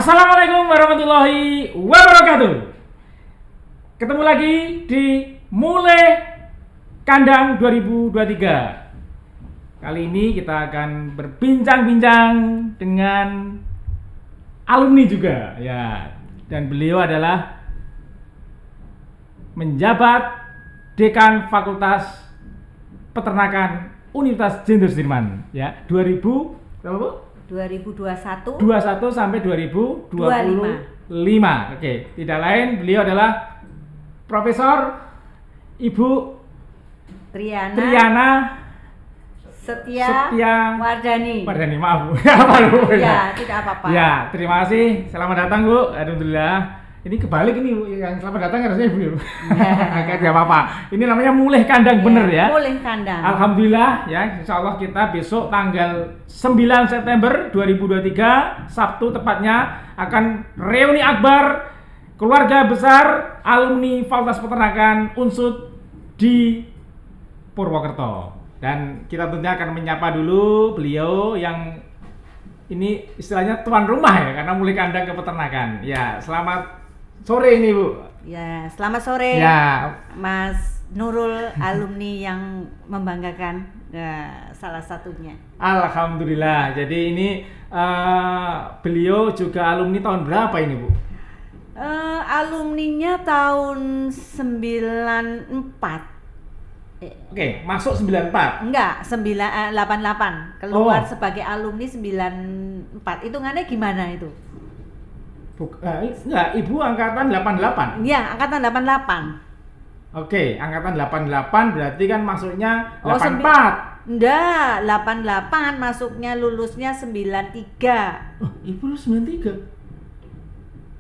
Assalamualaikum warahmatullahi wabarakatuh. Ketemu lagi di Mulai Kandang 2023. Kali ini kita akan berbincang-bincang dengan alumni juga ya. Dan beliau adalah menjabat Dekan Fakultas Peternakan Universitas Jenderal Sudirman ya 2000 berapa Bu? 2021 sampai 2025. 25. Oke, tidak lain beliau adalah Profesor Ibu Triana Setia Wardani. Maaf Bu. Apa Bu? Ya, tidak apa-apa. Ya, terima kasih. Selamat datang Bu. Alhamdulillah. Ini kebalik ini Bu. Yang selamat datang harusnya Ibu. Enggak apa-apa. Ini namanya mulai kandang bener ya. Mulai kandang. Alhamdulillah ya, insyaallah kita besok tanggal 9 September 2023 Sabtu tepatnya akan reuni akbar keluarga besar alumni Fakultas Peternakan UNSUD di Purwokerto. Dan kita tentunya akan menyapa dulu beliau yang ini istilahnya tuan rumah ya, karena mulai kandang ke peternakan. Ya, selamat sore ini Bu. Ya, selamat sore. Ya, Mas Nurul, alumni yang membanggakan salah satunya. Alhamdulillah. Jadi ini beliau juga alumni tahun berapa ini Bu? Alumninya tahun 94. Oke, masuk 94. Enggak, 88. Keluar sebagai alumni 94. Hitungannya gimana itu? Enggak, Ibu angkatan 88. Iya, angkatan 88. Oke, angkatan 88 berarti kan masuknya 84. Enggak, 88 masuknya lulusnya 93. Oh, Ibu lulus 93.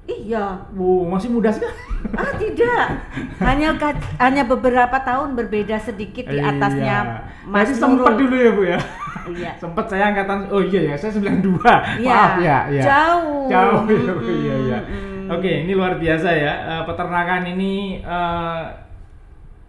Iya. Wow, masih muda sekali. Tidak. Hanya beberapa tahun berbeda sedikit di atasnya Mas Masih sempat Nurul. dulu ya Bu ya. Iya. Sempat saya angkatan, oh iya ya, saya 92. Iya. Maaf ya, ya. Jauh. Ya, iya. Oke, ini luar biasa ya. Peternakan ini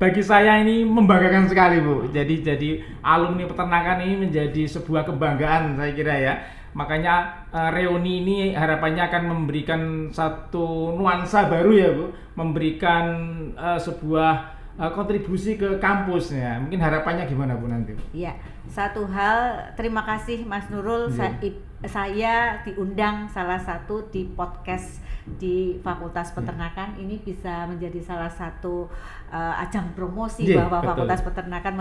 bagi saya ini membanggakan sekali Bu. Jadi alumni peternakan ini menjadi sebuah kebanggaan saya kira ya. Makanya reuni ini harapannya akan memberikan satu nuansa baru ya Bu, memberikan sebuah kontribusi ke kampus ya. Mungkin harapannya gimana Bu nanti? Iya, satu hal terima kasih Mas Nurul, saya diundang salah satu di podcast di Fakultas Peternakan. Ini bisa menjadi salah satu ajang promosi bahwa betul. Fakultas Peternakan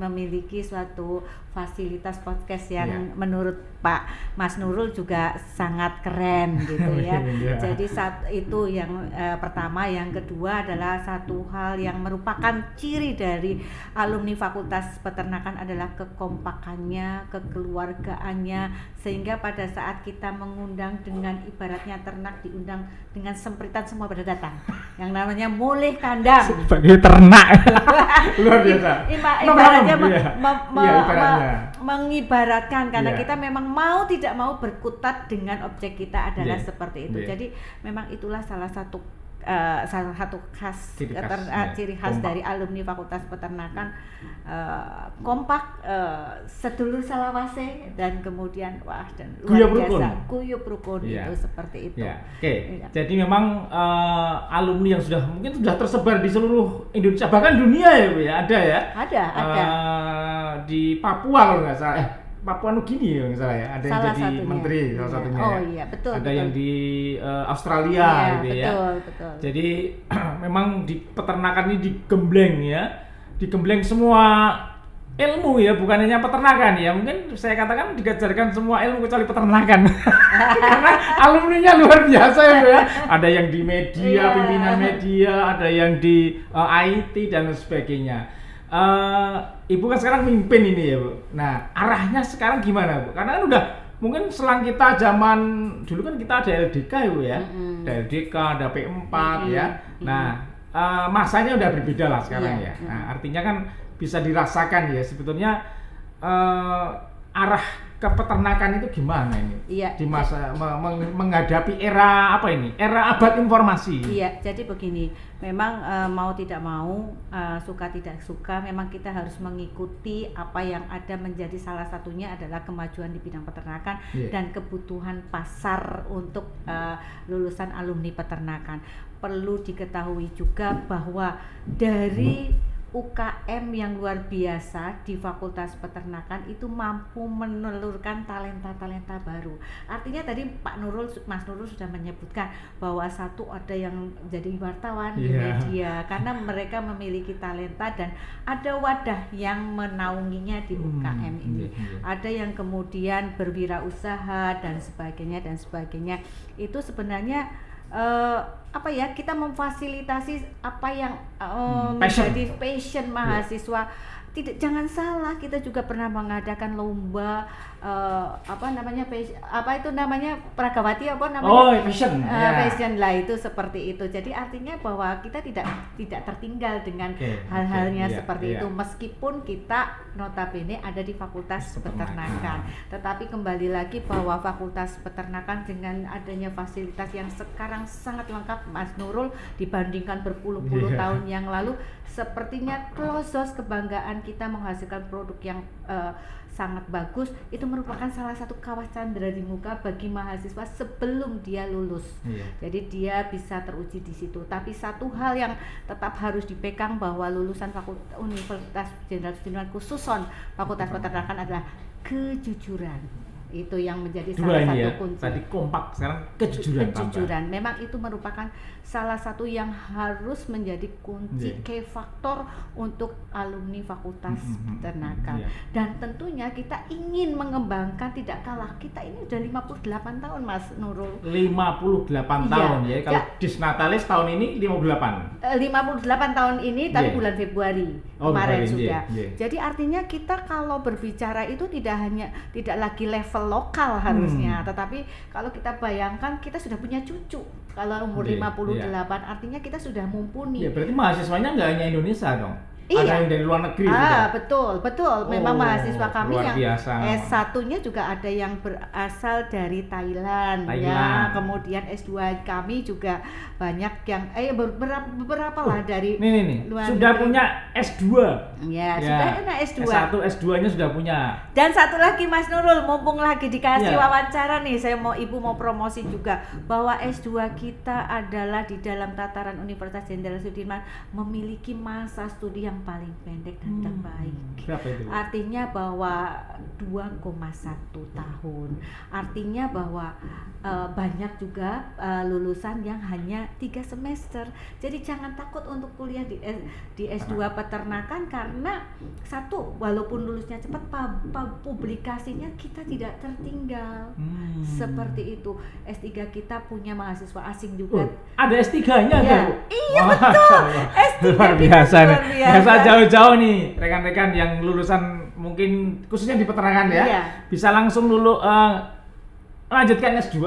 memiliki suatu fasilitas podcast yang menurut Pak Mas Nurul juga sangat keren gitu ya. Jadi itu yang pertama, yang kedua adalah satu hal yang merupakan ciri dari alumni Fakultas Peternakan adalah kekompakannya, kekeluargaannya, sehingga pada saat kita mengundang dengan ibaratnya ternak diundang dengan sempritan semua pada datang. Yang namanya mulih kandang. Sebagai ternak. Luar biasa. Ibaratnya ibaratnya. Mengibaratkan karena kita memang mau tidak mau berkutat dengan objek kita adalah seperti itu. Jadi memang itulah salah satu ciri khas dari alumni Fakultas Peternakan, kompak, sedulur salawase, dan kemudian dan luar biasa guyub rukun itu seperti itu. Oke. Jadi memang alumni yang mungkin sudah tersebar di seluruh Indonesia bahkan dunia ya Bu ya, ada ya? Ada. Di Papua kalau nggak salah, Papua Nugini ya nggak salah ya, ada yang jadi menteri salah satunya. Oh iya, betul. Ada yang di Australia gitu ya. Betul. Jadi memang di peternakan ini digembleng semua ilmu ya, bukan hanya peternakan ya. Mungkin saya katakan digajarkan semua ilmu kecuali peternakan. Karena alumninya luar biasa ya. Ada yang di media, pimpinan media, ada yang di IT dan sebagainya. Ibu kan sekarang mimpin ini ya Bu. Nah, arahnya sekarang gimana Bu? Karena kan udah mungkin selang kita zaman dulu kan kita ada LDK ya Bu ya. Ada LDK, ada P4 ya. Nah, masanya udah berbeda lah sekarang ya. Nah, artinya kan bisa dirasakan ya sebetulnya arah ke peternakan itu gimana ini? Iya. Di masa menghadapi era apa ini? Era abad informasi. Iya, jadi begini, memang mau tidak mau, suka tidak suka, memang kita harus mengikuti apa yang ada, menjadi salah satunya adalah kemajuan di bidang peternakan dan kebutuhan pasar untuk lulusan alumni peternakan. Perlu diketahui juga bahwa dari UKM yang luar biasa di Fakultas Peternakan itu mampu menelurkan talenta-talenta baru. Artinya tadi Mas Nurul sudah menyebutkan bahwa satu ada yang jadi wartawan di media karena mereka memiliki talenta dan ada wadah yang menaunginya di UKM ini. Ada yang kemudian berwirausaha dan sebagainya. Itu sebenarnya kita memfasilitasi apa yang menjadi passion mahasiswa. Jangan salah, kita juga pernah mengadakan lomba Pragawati fashion lah, itu seperti itu. Jadi artinya bahwa kita tidak tertinggal dengan hal-halnya seperti itu, meskipun kita notabene ada di Fakultas Peternakan. Tetapi kembali lagi bahwa Fakultas Peternakan dengan adanya fasilitas yang sekarang sangat lengkap, Mas Nurul, dibandingkan berpuluh-puluh tahun yang lalu, sepertinya Klozos, kebanggaan kita menghasilkan produk yang sangat bagus, itu merupakan salah satu kawah candra di muka bagi mahasiswa sebelum dia lulus. Jadi dia bisa teruji di situ. Tapi satu hal yang tetap harus dipegang bahwa lulusan Universitas Jenderal Sudirman, khususon Fakultas Peternakan, adalah kejujuran. Itu yang menjadi salah satu kunci. Tadi kompak, sekarang kejujuran. Memang itu merupakan salah satu yang harus menjadi kunci key faktor untuk alumni Fakultas Peternakan. Dan tentunya kita ingin mengembangkan, tidak kalah. Kita ini udah 58 tahun, Mas Nurul. 58 tahun ya. Kalau Disnatalis tahun ini 58. 58 tahun ini, tapi bulan Februari kemarin sudah. Jadi artinya kita kalau berbicara itu tidak lagi level lokal harusnya, tetapi kalau kita bayangkan kita sudah punya cucu kalau umur 58, artinya kita sudah mumpuni. Berarti mahasiswanya nggak hanya Indonesia dong? Iya. Ada yang dari luar negeri juga? Betul. Memang mahasiswa kami yang biasa. S1-nya juga ada yang berasal dari Thailand. Ya. Kemudian S2 kami juga banyak yang beberapa lah dari luar sudah negeri. Punya S2. Sudah punya S2. S1, S2-nya sudah punya. Dan satu lagi, Mas Nurul, mumpung lagi dikasih wawancara nih, Ibu mau promosi juga bahwa S2 kita adalah di dalam tataran Universitas Jenderal Sudirman memiliki masa studi yang paling pendek dan terbaik. Berapa itu? Artinya bahwa 2,1 tahun. Artinya bahwa banyak juga lulusan yang hanya 3 semester. Jadi jangan takut untuk kuliah di S2 Peternakan, karena satu, walaupun lulusnya cepat, publikasinya kita tidak tertinggal. Seperti itu. S3 kita punya mahasiswa asing juga. Ada S3-nya kan? Iya, betul. S3 luar biasa nih. Biasa jauh-jauh nih rekan-rekan yang lulusan mungkin khususnya di peternakan bisa langsung lanjutkan S2,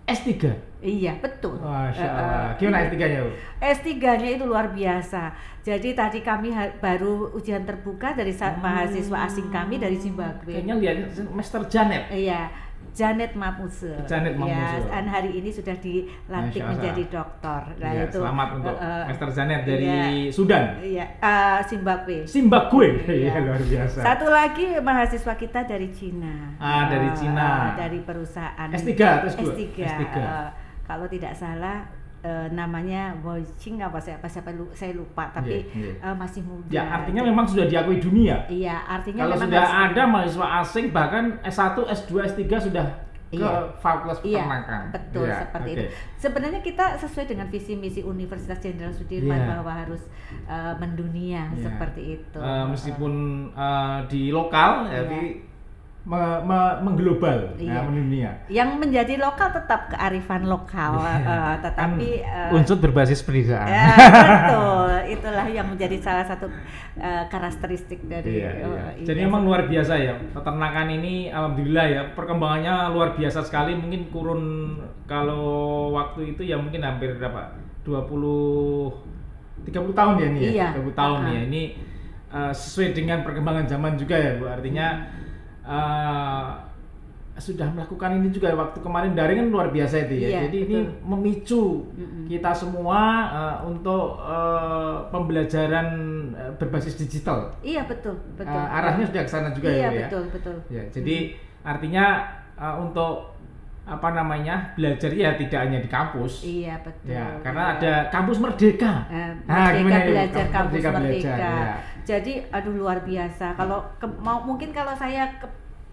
S3. Iya, betul. Masya Allah. Gimana S3-nya? S3-nya itu luar biasa. Jadi tadi kami baru ujian terbuka dari mahasiswa asing kami dari Zimbabwe. Kayaknya lihat Master Janet. Iya. Janet Mapuse. Dan hari ini sudah dilantik menjadi doktor. Selamat untuk Master Janet dari Sudan. Zimbabwe. Luar biasa. Satu lagi mahasiswa kita dari Cina. Dari Cina. Dari perusahaan S3 atau S2? S3. Kalau tidak salah namanya Boyching saya lupa, tapi masih muda. Ya, artinya memang sudah diakui dunia. Iya, artinya kalau memang sudah ada mahasiswa asing bahkan S1, S2, S3 sudah ke Fakultas Peternakan. Betul, seperti itu. Sebenarnya kita sesuai dengan visi misi Universitas Jenderal Sudirman bahwa harus mendunia seperti itu. Meskipun di lokal tapi mengglobal, mendunia. Yang menjadi lokal tetap kearifan lokal, tetapi unsur berbasis pendidikan. Betul, itulah yang menjadi salah satu karakteristik dari. Jadi memang luar biasa ya peternakan ini, alhamdulillah ya perkembangannya luar biasa sekali. Mungkin kurun kalau waktu itu ya mungkin hampir berapa? 30 tahun ya ini ya. 30 tahun ya ini sesuai dengan perkembangan zaman juga ya Bu. Artinya sudah melakukan ini juga waktu kemarin daring kan luar biasa itu ya. Iya, Jadi betul. ini memicu kita semua untuk pembelajaran berbasis digital. Iya, betul. Arahnya sudah ke sana juga iya, ya. betul. Ya, jadi artinya untuk belajar ya tidak hanya di kampus. Iya, betul. Ya, karena ada kampus Merdeka. Merdeka belajar, kampus Merdeka. Belajar, ya. Jadi luar biasa. Kalau mungkin kalau saya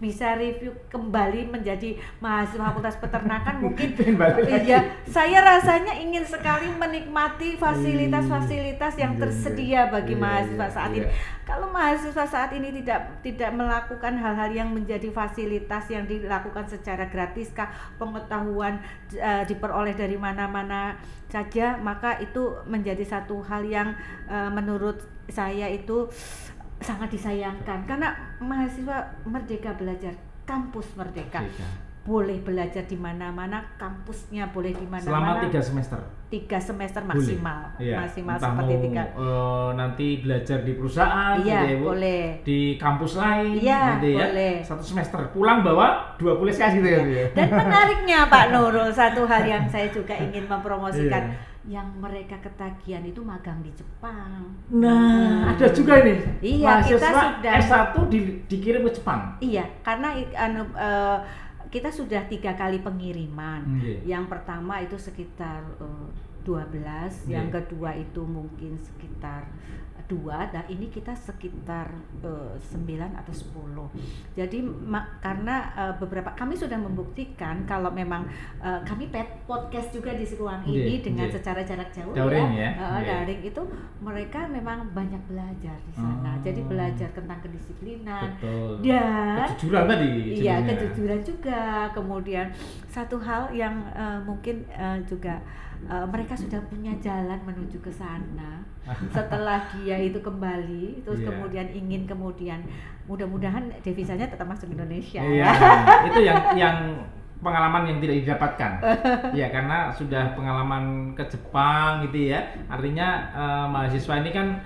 bisa review kembali menjadi mahasiswa Fakultas Peternakan mungkin iya, saya rasanya ingin sekali menikmati fasilitas-fasilitas yang tersedia bagi mahasiswa saat ini. Kalau mahasiswa saat ini tidak melakukan hal-hal yang menjadi fasilitas yang dilakukan secara gratis, pengetahuan diperoleh dari mana-mana saja, maka itu menjadi satu hal yang menurut saya itu sangat disayangkan, karena mahasiswa Merdeka Belajar, kampus Merdeka boleh belajar di mana-mana, kampusnya boleh di mana-mana selama 3 semester. 3 semester maksimal. Iya. Maksimal Entah seperti mau, 3. Nanti belajar di perusahaan, Iya, gitu ya, Bu. boleh. Di kampus lain, Iya, gitu ya. boleh. 1 semester pulang bawa 20 SKS gitu ya. Dan menariknya Pak Nurul, satu hal yang saya juga ingin mempromosikan, yang mereka ketagihan itu magang di Jepang. Nah, ada juga ini. Iya, kita sudah S1 dikirim ke Jepang. Iya, karena kita sudah 3 kali pengiriman. Yang pertama itu sekitar 12, yang kedua itu mungkin sekitar 2, dan ini kita sekitar 9 atau 10. Jadi karena beberapa kami sudah membuktikan kalau memang kami podcast juga di ruang ini dengan secara jarak jauh daring daring itu mereka memang banyak belajar di sana. Jadi belajar tentang kedisiplinan. Betul. Dan kejujuran tadi. Iya, kejujuran juga. Kemudian satu hal yang mungkin juga mereka sudah punya jalan menuju ke sana. Setelah dia itu kembali, terus kemudian ingin mudah-mudahan devisanya tetap masuk Indonesia. Iya, itu yang pengalaman yang tidak didapatkan. Ya, karena sudah pengalaman ke Jepang gitu ya. Artinya mahasiswa ini kan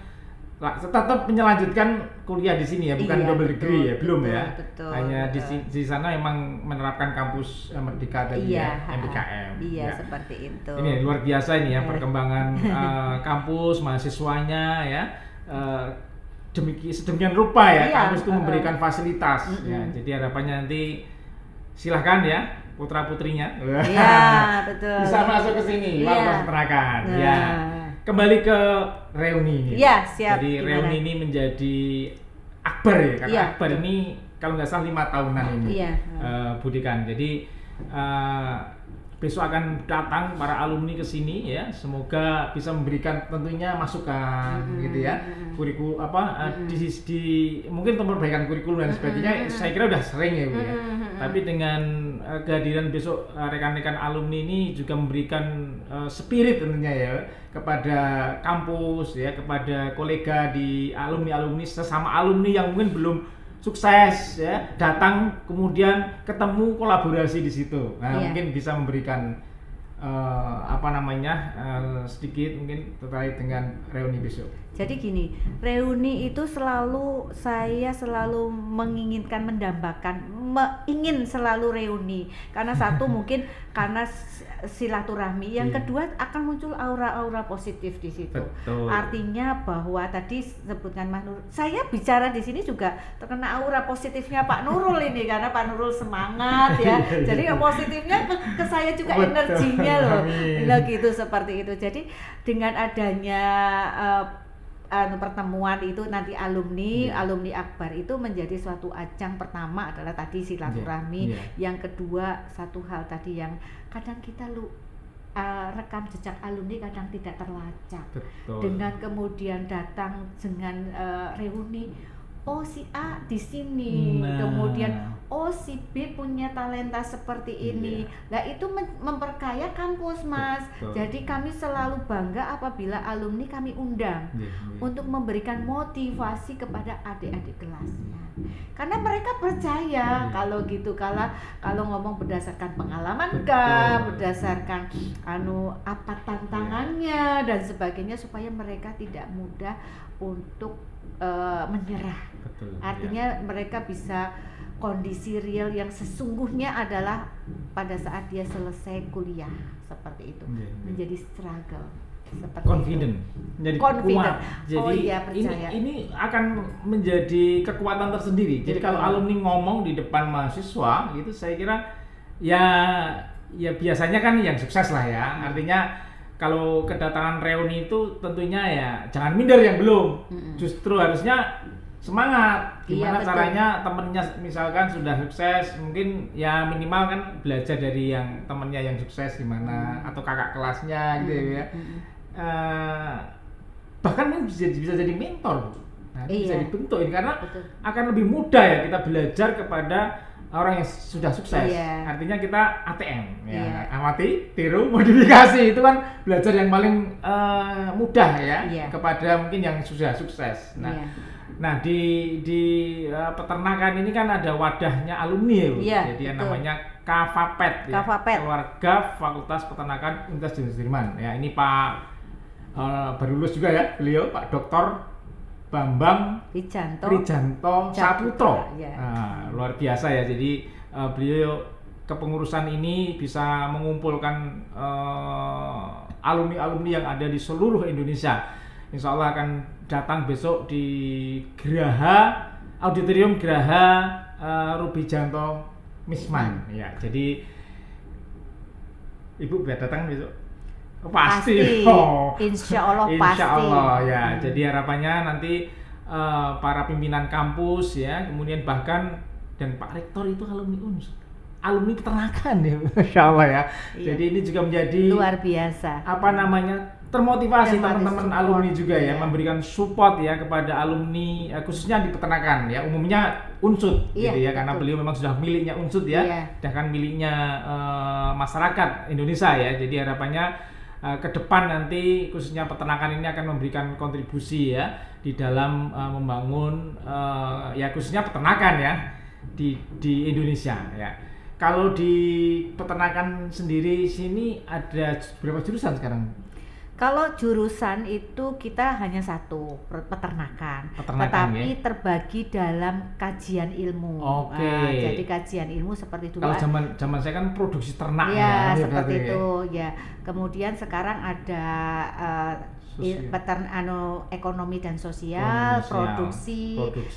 tetap menyelanjutkan kuliah di sini ya, bukan double degree ya, belum ya. Betul, hanya di sana memang menerapkan kampus Merdeka tadi MBKM. Iya, seperti itu. Ini luar biasa ini ya perkembangan kampus, mahasiswanya ya. Sedemikian rupa ya, kampus itu memberikan fasilitas ya. Jadi harapannya nanti silahkan ya putra-putrinya. Iya, betul. Bisa masuk ke sini, Fakultas Peternakan. Ya. Kembali ke reuni ini. Iya, siap. Jadi reuni ini menjadi akbar ya, karena akbar ini kalau nggak salah 5 tahunan ini. Iya. Budikan. Jadi besok akan datang para alumni ke sini ya. Semoga bisa memberikan tentunya masukan gitu ya. Kurikulum mungkin untuk perbaikan kurikulum dan sebagainya saya kira udah sering ya Bu ya. Tapi dengan kehadiran besok rekan-rekan alumni ini juga memberikan spirit tentunya ya kepada kampus ya, kepada kolega di alumni sesama alumni yang mungkin belum sukses ya, datang kemudian ketemu kolaborasi di situ. Nah, mungkin bisa memberikan sedikit mungkin terkait dengan reuni besok. Jadi gini, reuni itu saya selalu menginginkan mendambakan, ingin selalu reuni. Karena satu mungkin karena silaturahmi, yang kedua akan muncul aura-aura positif di situ. Betul. Artinya bahwa tadi sebutkan Mas Nurul, saya bicara di sini juga terkena aura positifnya Pak Nurul ini, karena Pak Nurul semangat ya. Jadi positifnya ke saya juga energinya loh. Nah, gitu seperti itu. Jadi dengan adanya pertemuan itu nanti alumni akbar itu menjadi suatu ajang. Pertama adalah tadi silaturahmi, yang kedua satu hal tadi yang kadang kita rekam jejak alumni kadang tidak terlacak. Betul. Dengan kemudian datang dengan reuni, oh si A di sini, kemudian oh si B punya talenta seperti ini. Nah itu memperkaya kampus Mas. Betul. Jadi kami selalu bangga apabila alumni kami undang untuk memberikan motivasi kepada adik-adik kelasnya. Karena mereka percaya kalau gitu, kalau ngomong berdasarkan pengalaman berdasarkan apa tantangannya dan sebagainya, supaya mereka tidak mudah untuk menyerah betul. Artinya mereka bisa kondisi real yang sesungguhnya adalah pada saat dia selesai kuliah seperti itu, menjadi struggle seperti confident, menjadi kuat. Jadi percaya. ini akan menjadi kekuatan tersendiri. Jadi kalau alumni ngomong di depan mahasiswa gitu, saya kira ya biasanya kan yang sukses lah ya. Artinya kalau kedatangan reuni itu tentunya ya jangan minder yang belum. Justru harusnya semangat. Gimana caranya temennya misalkan sudah sukses, mungkin ya minimal kan belajar dari yang temennya yang sukses gimana, atau kakak kelasnya gitu ya. Bahkan ini bisa jadi mentor, bisa dibentuk ini karena akan lebih mudah ya kita belajar kepada orang yang sudah sukses. Artinya kita ATM ya, amati, tiru, modifikasi, itu kan belajar yang paling mudah ya kepada mungkin yang sudah sukses. Nah di peternakan ini kan ada wadahnya alumni ya, jadi yang namanya KFAPET, Keluarga Fakultas Peternakan Universitas Sudirman. Ya ini Pak baru lulus juga ya beliau, Pak Dr. Bambang Rijanto Saputro. Luar biasa ya, jadi beliau kepengurusan ini bisa mengumpulkan alumni-alumni yang ada di seluruh Indonesia. Insya Allah akan datang besok di Auditorium Geraha Rubijanto Misman. Ya, jadi Ibu bisa datang besok? Pasti. Insya Allah pasti. Insya Allah ya. Jadi harapannya nanti para pimpinan kampus ya, kemudian bahkan dan Pak Rektor itu alumni peternakan ya, Masya Allah ya. Jadi ini juga menjadi luar biasa. Termotivasi teman-teman alumni juga ya, memberikan support ya kepada alumni khususnya di peternakan ya, umumnya Unsud gitu ya, karena beliau memang sudah miliknya Unsud ya, dan kan miliknya masyarakat Indonesia ya. Jadi harapannya ke depan nanti khususnya peternakan ini akan memberikan kontribusi ya di dalam membangun ya khususnya peternakan ya di Indonesia ya. Kalau di peternakan sendiri sini ada berapa jurusan sekarang? Kalau jurusan itu kita hanya satu, peternakan tetapi terbagi dalam kajian ilmu. Jadi kajian ilmu seperti dulu. Kalau zaman saya kan produksi ternak ya seperti itu ya. Kemudian sekarang ada ekonomi dan sosial, produksi,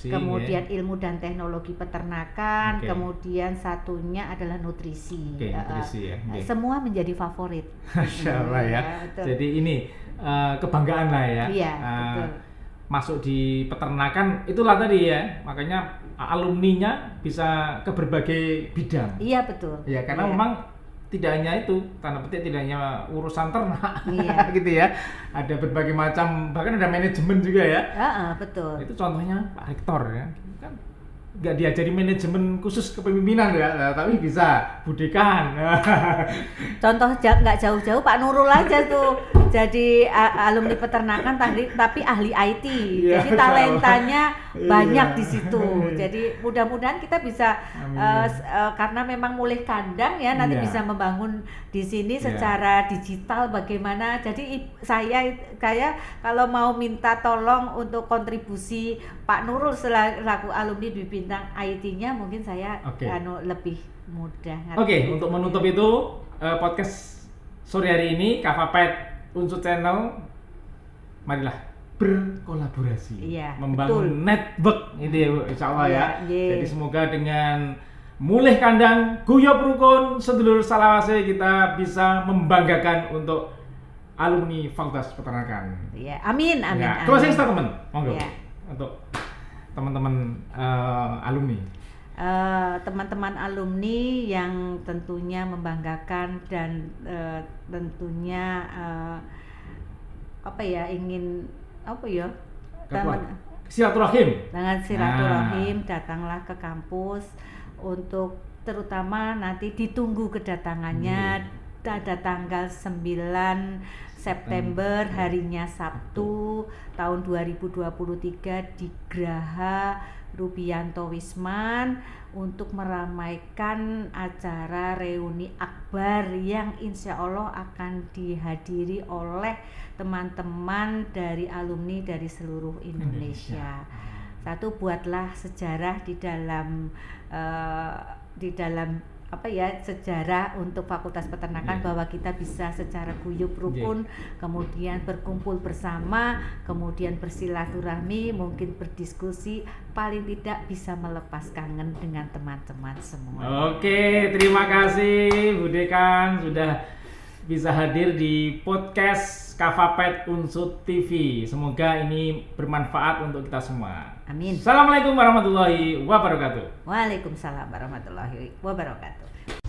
kemudian ilmu dan teknologi peternakan, kemudian satunya adalah nutrisi. Semua menjadi favorit. Masya Allah ya. Jadi ini kebanggaan lah ya. Betul. Masuk di peternakan itulah tadi ya, makanya alumninya bisa ke berbagai bidang. Iya betul. Ya karena memang tidak hanya itu, tanda petik tidak hanya urusan ternak, gitu ya. Ada berbagai macam, bahkan ada manajemen juga ya. Betul. Itu contohnya Pak Rektor ya, kan nggak diajari manajemen khusus kepemimpinan ya, tapi bisa budekan. Contoh nggak jauh-jauh Pak Nurul aja tuh, jadi alumni peternakan tapi ahli IT, jadi talentanya banyak di situ. Jadi mudah-mudahan kita bisa karena memang mulai kandang ya, nanti bisa membangun di sini secara digital bagaimana. Jadi saya kayak kalau mau minta tolong untuk kontribusi Pak Nurul selaku alumni di bintang IT-nya, mungkin saya lebih mudah. Untuk menutup itu podcast sore hari ini KFAPET Unsud Channel, marilah berkolaborasi, membangun network itu ya, insya Allah ya. Jadi semoga dengan mulih kandang guyub rukun sedulur salawase kita bisa membanggakan untuk alumni Fakultas Peternakan. Amin. Closing statement, monggo untuk teman-teman alumni. Teman-teman alumni yang tentunya membanggakan dan tentunya silaturahim, datanglah ke kampus untuk terutama nanti ditunggu kedatangannya pada tanggal 9 September harinya Sabtu tahun 2023 di Geraha Rubianto Wisman untuk meramaikan acara reuni akbar yang insya Allah akan dihadiri oleh teman-teman dari alumni dari seluruh Indonesia. Satu, buatlah sejarah di dalam sejarah untuk Fakultas Peternakan, bahwa kita bisa secara guyup rukun, kemudian berkumpul bersama, kemudian bersilaturahmi, mungkin berdiskusi, paling tidak bisa melepas kangen dengan teman-teman semua. Oke, terima kasih Bu Dekan sudah bisa hadir di podcast Kafapet Unsud TV. Semoga ini bermanfaat untuk kita semua. Amin. Assalamualaikum warahmatullahi wabarakatuh. Waalaikumsalam warahmatullahi wabarakatuh.